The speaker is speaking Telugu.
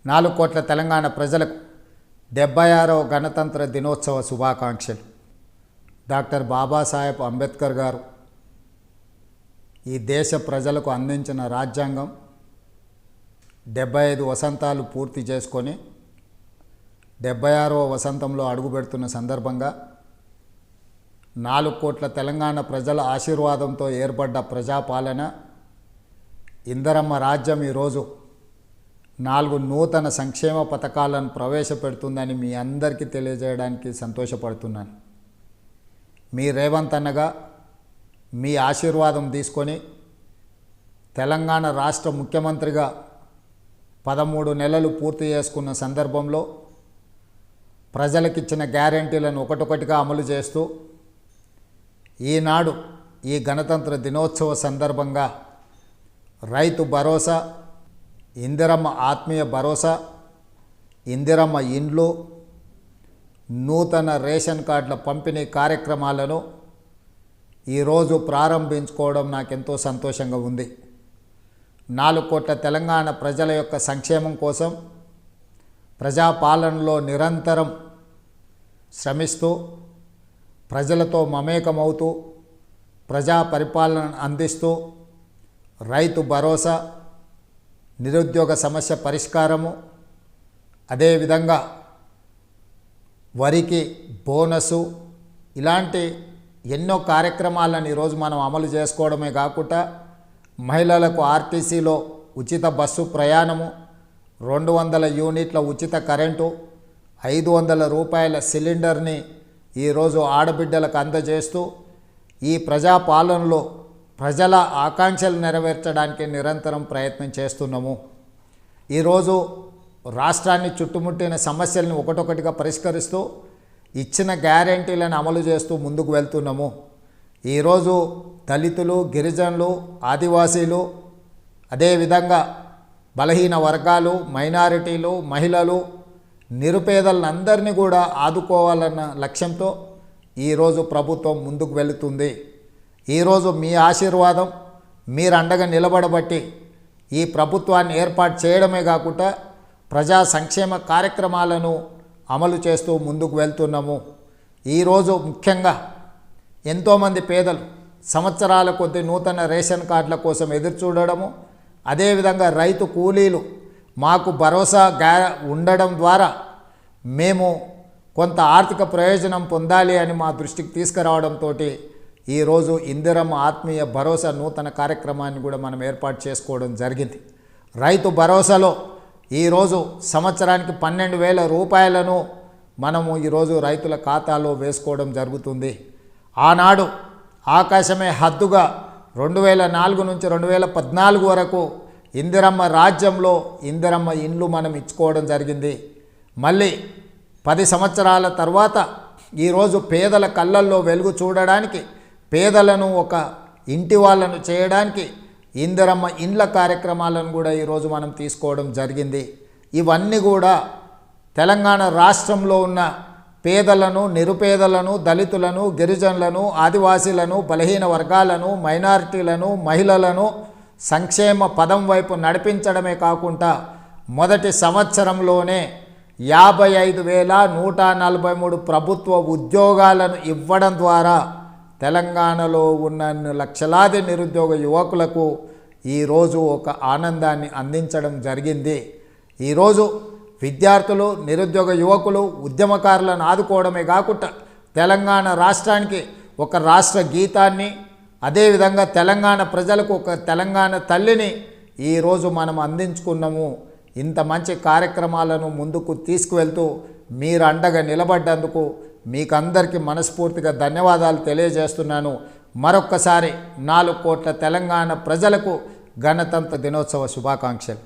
4 కోట్ల తెలంగాణ ప్రజలకు 76వ గణతంత్ర దినోత్సవ శుభాకాంక్షలు. డాక్టర్ బాబాసాహెబ్ అంబేద్కర్ గారు ఈ దేశ ప్రజలకు అందించిన రాజ్యాంగం 75 వసంతాలు పూర్తి చేసుకొని 76వ వసంతంలో అడుగుపెడుతున్న సందర్భంగా 4 కోట్ల తెలంగాణ ప్రజల ఆశీర్వాదంతో ఏర్పడ్డ ప్రజాపాలన ఇందిరమ్మ రాజ్యం ఈరోజు 4 నూతన సంక్షేమ పథకాలను ప్రవేశపెడుతుందని మీ అందరికీ తెలియజేయడానికి సంతోషపడుతున్నాను. మీ రేవంత్ అన్నగా మీ ఆశీర్వాదం తీసుకొని తెలంగాణ రాష్ట్ర ముఖ్యమంత్రిగా 13 నెలలు పూర్తి చేసుకున్న సందర్భంలో ప్రజలకిచ్చిన గ్యారెంటీలను ఒకటొకటిగా అమలు చేస్తూ ఈనాడు ఈ గణతంత్ర దినోత్సవ సందర్భంగా రైతు భరోసా, ఇందిరమ్మ ఆత్మీయ భరోసా, ఇందిరమ్మ ఇండ్లు, నూతన రేషన్ కార్డుల పంపిణీ కార్యక్రమాలను ఈరోజు ప్రారంభించుకోవడం నాకెంతో సంతోషంగా ఉంది. 4 కోట్ల తెలంగాణ ప్రజల యొక్క సంక్షేమం కోసం ప్రజాపాలనలో నిరంతరం శ్రమిస్తూ ప్రజలతో మమేకమవుతూ ప్రజా పరిపాలన అందిస్తూ రైతు భరోసా, నిరుద్యోగ సమస్య పరిష్కారము, అదేవిధంగా వరికి బోనసు, ఇలాంటి ఎన్నో కార్యక్రమాలను ఈరోజు మనం అమలు చేసుకోవడమే కాకుండా మహిళలకు ఆర్టీసీలో ఉచిత బస్సు ప్రయాణము, 200 యూనిట్ల ఉచిత కరెంటు, 500 రూపాయల సిలిండర్ని ఈరోజు ఆడబిడ్డలకు అందజేస్తూ ఈ ప్రజాపాలనలో ప్రజల ఆకాంక్షలు నెరవేర్చడానికి నిరంతరం ప్రయత్నం చేస్తున్నాము. ఈరోజు రాష్ట్రాన్ని చుట్టుముట్టిన సమస్యలను ఒకటొకటిగా పరిష్కరిస్తూ ఇచ్చిన గ్యారెంటీలను అమలు చేస్తూ ముందుకు వెళ్తున్నాము. ఈరోజు దళితులు, గిరిజనులు, ఆదివాసీలు, అదేవిధంగా బలహీన వర్గాలు, మైనారిటీలు, మహిళలు, నిరుపేదలందరినీ కూడా ఆదుకోవాలన్న లక్ష్యంతో ఈరోజు ప్రభుత్వం ముందుకు వెళుతుంది. ఈరోజు మీ ఆశీర్వాదం, మీరు అండగా నిలబడబట్టి ఈ ప్రభుత్వాన్ని ఏర్పాటు చేయడమే కాకుండా ప్రజా సంక్షేమ కార్యక్రమాలను అమలు చేస్తూ ముందుకు వెళ్తున్నాము. ఈరోజు ముఖ్యంగా ఎంతోమంది పేదలు సంవత్సరాల కొద్ది నూతన రేషన్ కార్డుల కోసం ఎదురు చూడడము, అదేవిధంగా రైతు కూలీలు మాకు భరోసా ఉండడం ద్వారా మేము కొంత ఆర్థిక ప్రయోజనం పొందాలి అని మా దృష్టికి తీసుకురావడంతో ఈరోజు ఇందిరమ్మ ఆత్మీయ భరోసా నూతన కార్యక్రమాన్ని కూడా మనం ఏర్పాటు చేసుకోవడం జరిగింది. రైతు భరోసాలో ఈరోజు సంవత్సరానికి 12,000 రూపాయలను మనము ఈరోజు రైతుల ఖాతాలో వేసుకోవడం జరుగుతుంది. ఆనాడు ఆకాశమే హద్దుగా 2004 నుంచి 2014 వరకు ఇందిరమ్మ రాజ్యంలో ఇందిరమ్మ ఇండ్లు మనం ఇచ్చుకోవడం జరిగింది. మళ్ళీ 10 సంవత్సరాల తర్వాత ఈరోజు పేదల కళ్ళల్లో వెలుగు చూడడానికి, పేదలను ఒక ఇంటి వాళ్ళను చేయడానికి ఇందిరమ్మ ఇండ్ల కార్యక్రమాలను కూడా ఈరోజు మనం తీసుకోవడం జరిగింది. ఇవన్నీ కూడా తెలంగాణ రాష్ట్రంలో ఉన్న పేదలను, నిరుపేదలను, దళితులను, గిరిజనులను, ఆదివాసీలను, బలహీన వర్గాలను, మైనారిటీలను, మహిళలను సంక్షేమ పదం వైపు నడిపించడమే కాకుండా మొదటి సంవత్సరంలోనే 55,143 ప్రభుత్వ ఉద్యోగాలను ఇవ్వడం ద్వారా తెలంగాణలో ఉన్న లక్షలాది నిరుద్యోగ యువకులకు ఈరోజు ఒక ఆనందాన్ని అందించడం జరిగింది. ఈరోజు విద్యార్థులు, నిరుద్యోగ యువకులు, ఉద్యమకారులను ఆదుకోవడమే కాకుండా తెలంగాణ రాష్ట్రానికి ఒక రాష్ట్ర గీతాన్ని, అదేవిధంగా తెలంగాణ ప్రజలకు ఒక తెలంగాణ తల్లిని ఈరోజు మనం అందించుకున్నాము. ఇంత మంచి కార్యక్రమాలను ముందుకు తీసుకువెళ్తూ మీరు అండగా నిలబడ్డందుకు మీకందరికీ మనస్ఫూర్తిగా ధన్యవాదాలు తెలియజేస్తున్నాను. మరొక్కసారి 4 కోట్ల తెలంగాణ ప్రజలకు గణతంత్ర దినోత్సవ శుభాకాంక్షలు.